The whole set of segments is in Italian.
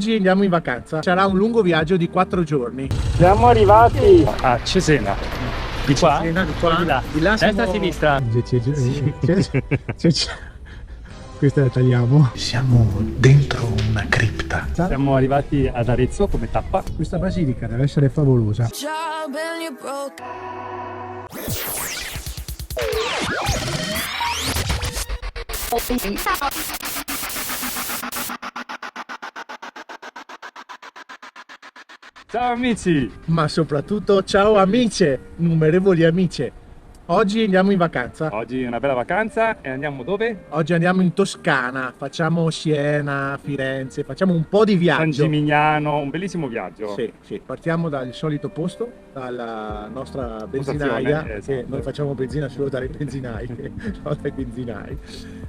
Oggi andiamo in vacanza, sarà un lungo viaggio di 4 giorni. Siamo arrivati a Cesena. Di qua? Cesena, di qua? Di là. Di là Destra siamo... a sinistra. Questa la tagliamo. Siamo dentro una cripta. Siamo arrivati ad Arezzo come tappa. Questa basilica deve essere favolosa. Ciao amici! Ma soprattutto ciao amici, innumerevoli amici. Oggi andiamo in vacanza. Oggi una bella vacanza e andiamo dove? Oggi andiamo in Toscana, facciamo Siena, Firenze, facciamo un po' di San viaggio. Gimignano, un bellissimo viaggio. Sì, partiamo dal solito posto, dalla nostra benzinaia, Postazione, che esatto. noi facciamo benzina solo dalle benzinai, non dai benzinai.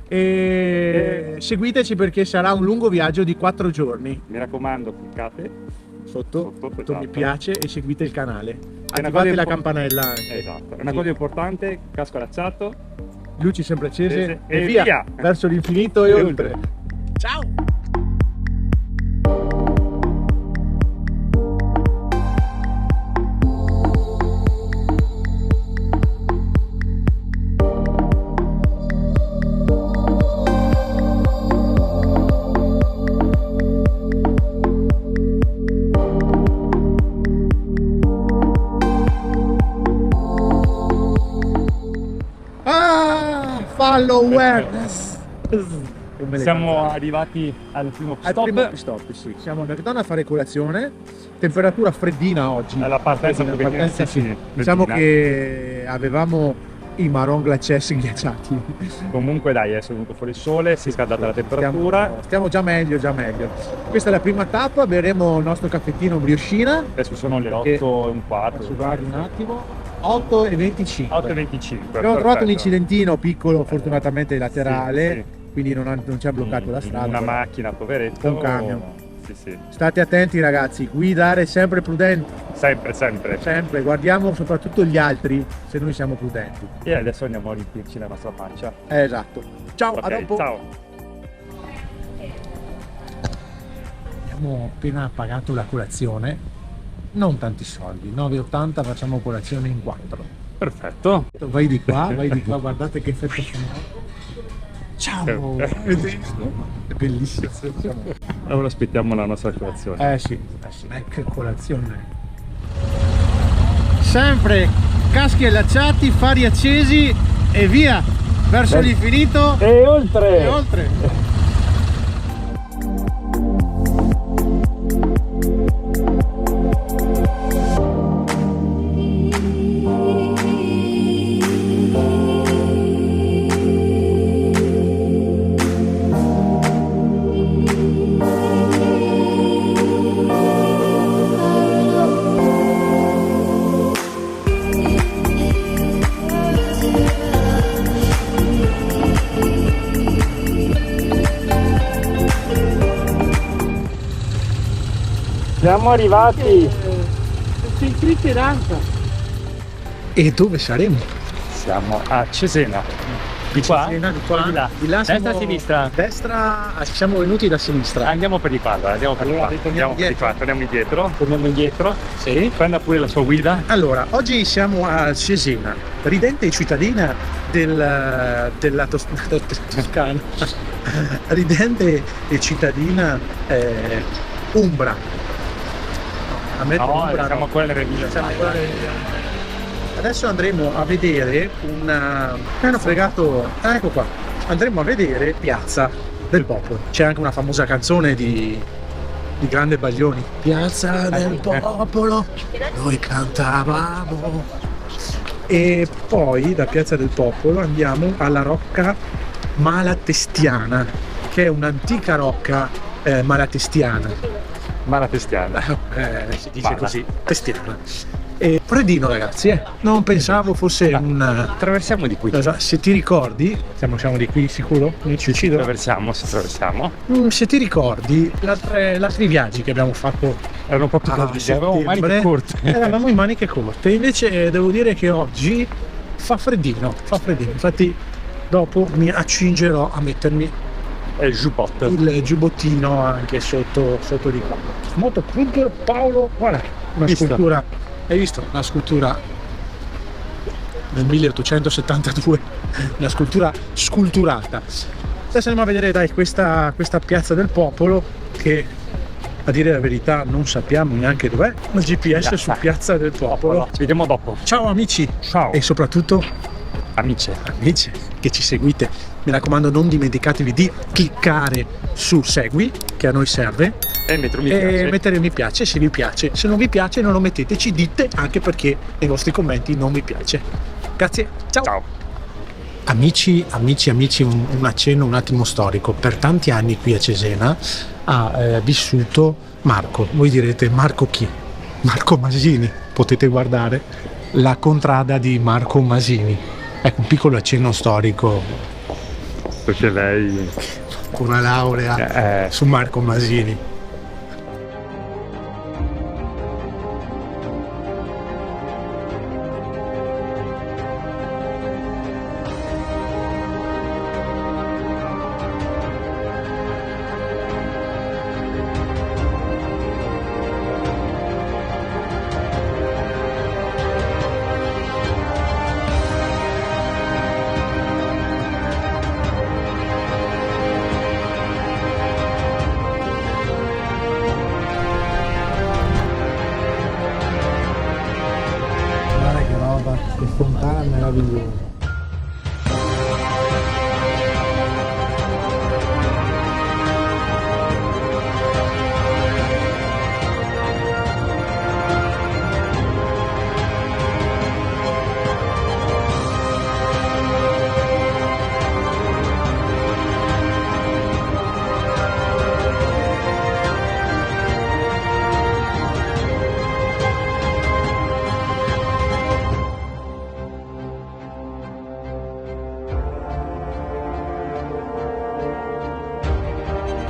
E seguiteci perché sarà un lungo viaggio di 4 giorni. Mi raccomando, cliccate. Sotto esatto. mi piace e seguite il canale. una Attivate cosa la impo- campanella anche. Esatto. Una cosa importante, casco allacciato. Luci sempre accese E e via, via! verso l'infinito e E oltre. oltre. Ciao! Fallo awareness. Come le Siamo canzoni. arrivati al primo Al stop. primo stop, sì. Siamo a McDonald's a fare colazione. Temperatura freddina oggi. Alla partenza, Alla partenza, sì. Diciamo che avevamo i marron glacés ghiacciati. Comunque dai, adesso è venuto fuori il sole, si è scaldata la temperatura. Stiamo già meglio, già meglio. Questa è la prima tappa, beremo il nostro caffettino briochina. Adesso sono le Che- 8:15. Adesso guardi un attimo. 8:25. 8:25. Abbiamo trovato un perfetto. incidentino piccolo, fortunatamente laterale, Sì, quindi non ci ha bloccato la strada. Una macchina, poveretto. Un camion. Sì. State attenti ragazzi, guidare sempre prudenti, Sempre, sempre. sempre, guardiamo soprattutto gli altri se noi siamo prudenti. E adesso andiamo a riempirci la nostra pancia. Esatto. Ciao, a Ok, dopo. ciao. Abbiamo appena pagato la colazione, non tanti soldi, 9,80, facciamo colazione in 4. Perfetto. Vai di qua, guardate che effetto sonoro. Ciao! È bellissimo. Allora aspettiamo la nostra colazione. Sì. Che colazione. Sempre caschi allacciati, fari accesi e via! Verso l'infinito E oltre! e oltre! Siamo arrivati! E dove saremo? Siamo a Cesena. Di qua? Cesena, di qua? Di là. Di là Destra siamo- a sinistra? Destra, siamo venuti da sinistra. Andiamo per di qua, allora, andiamo per di qua. Andiamo per di qua, torniamo indietro. Sì. Prenda pure la sua guida. Allora, oggi siamo a Cesena, ridente cittadina della Toscana, ridente e cittadina umbra. A me No, umbra, siamo no. ancora nelle ville. Siamo ancora nelle- Adesso andremo a vedere una... Mi hanno fregato... ecco qua. Andremo a vedere Piazza del Popolo. C'è anche una famosa canzone di Grande Baglioni. Piazza del Popolo, noi cantavamo. E poi da Piazza del Popolo andiamo alla Rocca Malatestiana, che è un'antica rocca malatestiana. Malatestiana. Si dice Mala. così, testiana. E freddino ragazzi, non pensavo fosse un... Attraversiamo di qui. Se ti ricordi, siamo di qui sicuro? Ci uccido? Attraversiamo. Se ti ricordi, l'altri viaggi che abbiamo fatto Erano proprio a così, avevamo maniche settembre, corte. eravamo in maniche corte, invece devo dire che oggi fa freddino, infatti dopo mi accingerò a mettermi È il giubbotto. il giubbottino anche sotto di qua. Moto Culture Paolo, guarda, una Visto. scultura, hai visto? Una scultura nel 1872, una scultura sculturata. Adesso andiamo a vedere dai questa piazza del popolo che, a dire la verità, non sappiamo neanche dov'è. Il GPS su Piazza del Popolo. Ci vediamo dopo. Ciao amici Ciao. e soprattutto Amici. amici che ci seguite, mi raccomando non dimenticatevi di cliccare su segui, che a noi serve, E mettere mi e piace. mettere mi piace se vi piace. Se non vi piace non lo mettete, ci dite, anche perché nei vostri commenti non mi piace. Grazie, ciao. Ciao. Amici, un accenno un attimo storico. Per tanti anni qui a Cesena ha vissuto Marco. Voi direte, Marco chi? Marco Masini. Potete guardare la contrada di Marco Masini. Ecco, un piccolo accenno storico Perché lei con una laurea su Marco Masini. Guarda che roba, che fontana meravigliosa.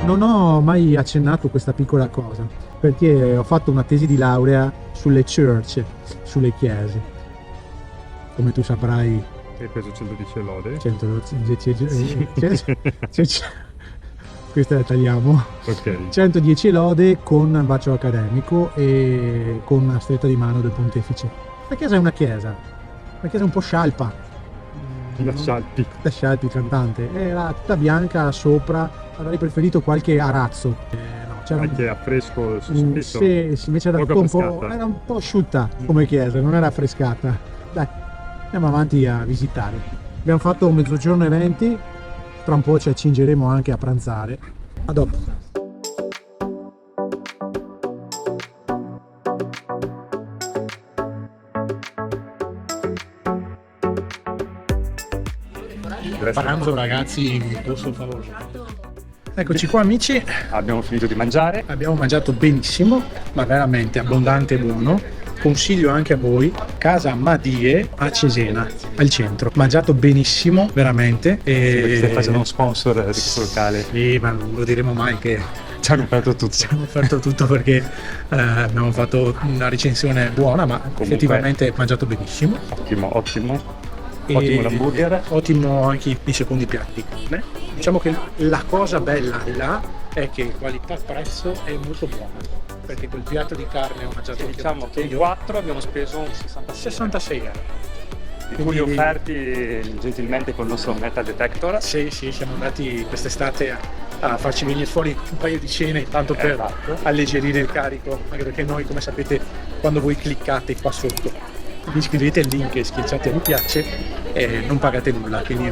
Non ho mai accennato questa piccola cosa, perché ho fatto una tesi di laurea sulle church, sulle chiese. Come tu saprai, hai preso 110 lode. 110 questa la tagliamo. Ok. 110 lode con bacio accademico e con una stretta di mano del pontefice. La chiesa è una chiesa un po' scialpa. La Scialpi. Da Scialpi cantante, era tutta bianca sopra, avrei preferito qualche arazzo. No, c'era Anche a fresco sul soffitto. sì, invece era, Poco tutto un po', affrescata. era un po' asciutta come chiesa, non era affrescata. Dai, andiamo avanti a visitare. Abbiamo fatto mezzogiorno e 20, tra un po' ci accingeremo anche a pranzare. A dopo. Pranzo ragazzi, in posto favoloso. Eccoci qua amici, Abbiamo finito di mangiare. abbiamo mangiato benissimo, ma veramente abbondante e buono. Consiglio anche a voi, Casa Madie a Cesena, al centro. Mangiato benissimo, veramente. E... Stai facendo uno sponsor di questo locale. Sì, ma non lo diremo mai che Ci hanno aperto tutto. abbiamo offerto tutto perché abbiamo fatto una recensione buona, ma effettivamente mangiato benissimo. Ottimo, ottimo. E Ottimo l'hamburger. ottimo anche i secondi piatti di carne. Diciamo che la cosa bella di là è che qualità-prezzo è molto buona, perché quel piatto di carne ho mangiato Diciamo che in 4 abbiamo speso un 66 euro. di cui offerti gentilmente col nostro metal detector. Sì, siamo andati quest'estate a farci venire fuori un paio di cene, tanto per Esatto. alleggerire il carico, anche perché noi, come sapete, quando voi cliccate qua sotto vi iscrivete il link e schiacciate mi piace e non pagate nulla, quindi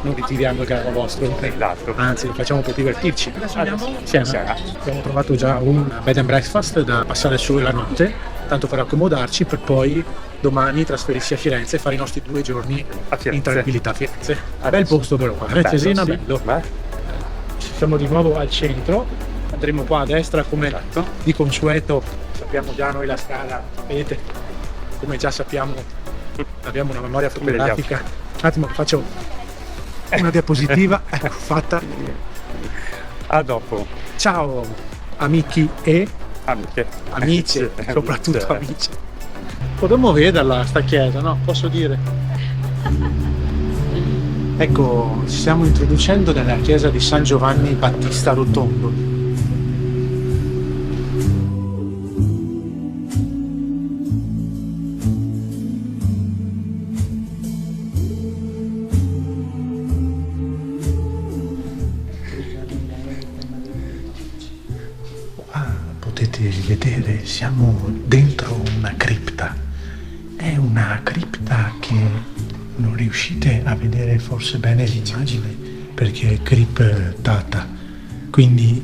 non ritiriamo il caro vostro, Esatto. anzi lo facciamo per divertirci. Adesso andiamo Siena. Abbiamo trovato già un bed and breakfast da passare su la notte, tanto per accomodarci, per poi domani trasferirsi a Firenze e fare i nostri 2 giorni A Firenze. in tranquillità a Firenze. Adesso. Bel posto però qua, Bello, Cesena, sì. bello. Beh, Siamo di nuovo al centro, andremo qua a destra come Esatto. di consueto, sappiamo già noi la strada, vedete, come già sappiamo abbiamo una memoria fotografica. Un attimo che faccio una diapositiva, ecco fatta. a dopo. Ciao amici e Amiche. amici, soprattutto amici. Potremmo vederla sta chiesa, no? Posso dire? Ecco, ci stiamo introducendo nella chiesa di San Giovanni Battista Rotondo. Potete vedere, siamo dentro una cripta. È una cripta che non riuscite a vedere forse bene l'immagine perché è criptata. Quindi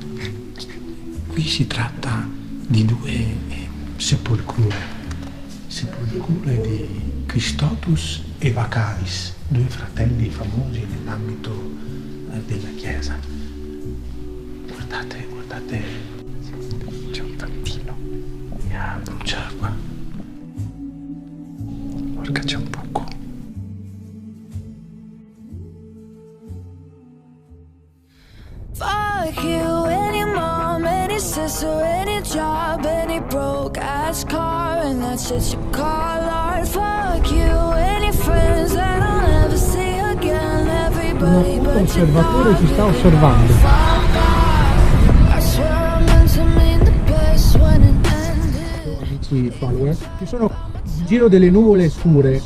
qui si tratta di due sepolture di Christotus e Vacalis, due fratelli famosi nell'ambito della chiesa. Guardate. C'è un tantino. Andiamo a bruciare qua. Porca, c'è un poco. Fuck you, any mom, any sister, any job, any broke ass car, and that's what you call art. Fuck you, any friends that I'll never see again, everybody but your L'osservatore ci sta osservando. I swear I meant to mean the best when it ended. Amici follower, ci sono in giro delle nuvole scure,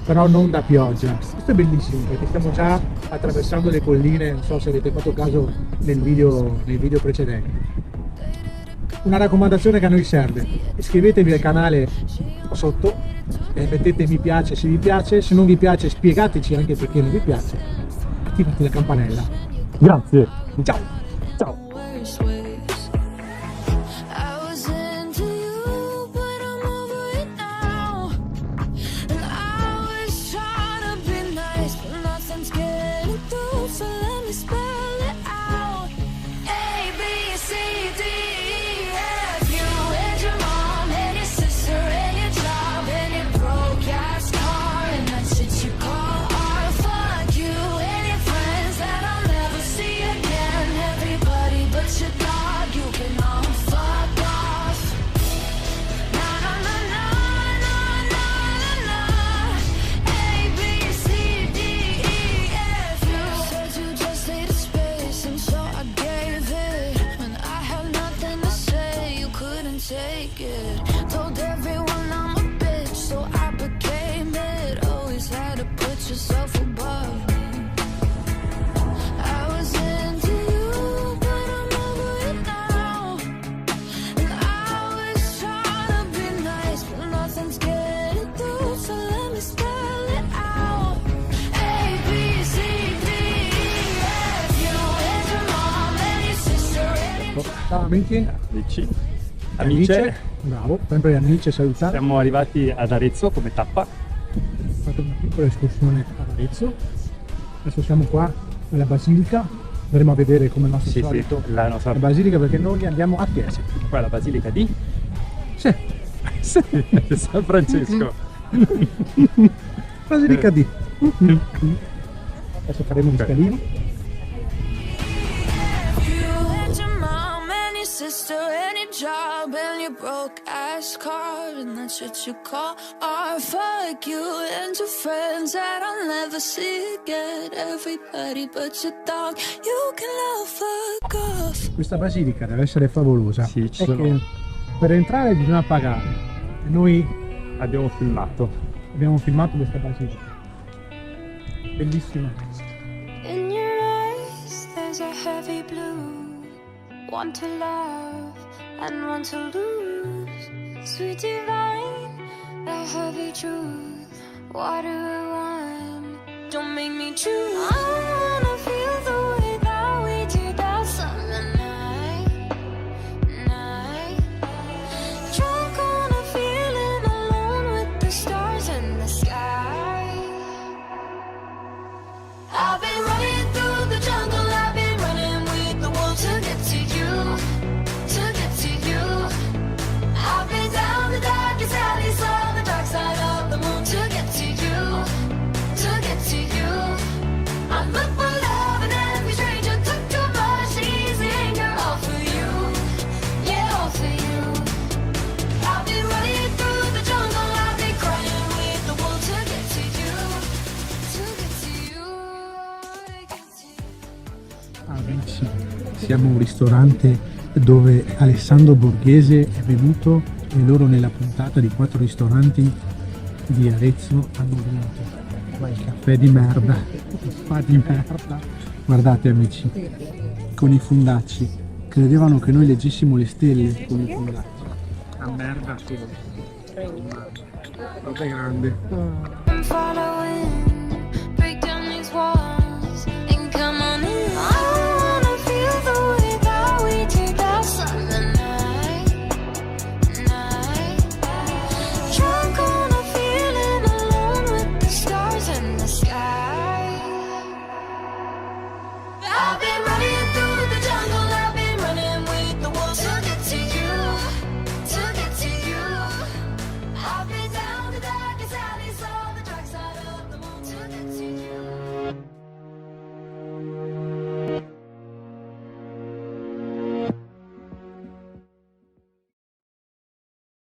però non da pioggia. Questo è bellissimo perché stiamo già attraversando le colline, non so se avete fatto caso nel video precedente. Una raccomandazione che a noi serve: iscrivetevi al canale sotto e mettete mi piace se vi piace, se non vi piace spiegateci anche perché non vi piace, attivate la campanella. Grazie, ciao. Worst ways. I was into you, but I'm over it now. And I was trying to be nice, but nothing's getting through, so let me spell it out. A, B, C, D, E, F, you and your mom and your sister and your job and your broke ass car, and that's what you call art. Fuck you and your friends that I'll never see again, everybody but your dog, you can all fuck off. Na na na na na na na na. A, B, C, D, E, F, you said you just needed space, and so I gave it. When I had nothing to say, you couldn't take it. Told everyone I'm a bitch, so I became it. Always had to put yourself above me. I was into you, but I'm over it now. And I was trying to be nice, but nothing's getting through, so let me spell it out. A, B, C, D, E, F, you and your mom and your sister and your Ciao amici, Amici, amiche, bravo, sempre amici, salutare. siamo arrivati ad Arezzo come tappa. Ho fatto una piccola escursione a Arezzo. Adesso siamo qua nella basilica, andremo a vedere come al nostro Sì, solito la nostra la basilica perché noi andiamo a piedi. qua è la basilica di Sì, San Francesco. basilica di. Adesso faremo gli Ok. scalini. You and your mom and your sister and your job and your broke ass car, and that's what you call art. Fuck you and your friends that I'll never see again, everybody but your dog, you can all fuck off. Questa basilica deve essere favolosa. Sì, ci È sono- che per entrare bisogna pagare. E noi Abbiamo filmato. abbiamo filmato questa basilica. Bellissima. In your eyes there's a heavy blue, one to love and one to lose. Sweet divine, the heavy truth. What do I want? Don't make me choose. I wanna feel the way that we did that summer night. Drunk on a feeling, alone with the stars in the sky. I've been running through the jungle, I've been running with the wolves to get to you, to get to you. I've been down the darkest alley, saw the dark side of the moon to get to you, to get to you. I look for love. siamo a un ristorante dove Alessandro Borghese è venuto e loro nella puntata di 4 ristoranti di Arezzo hanno vinto. Ma il caffè di merda, il spa di merda. Guardate amici, con i fundacci, credevano che noi leggessimo le stelle con i fundacci. La merda solo. Roba grande. I'm following, break down these walls.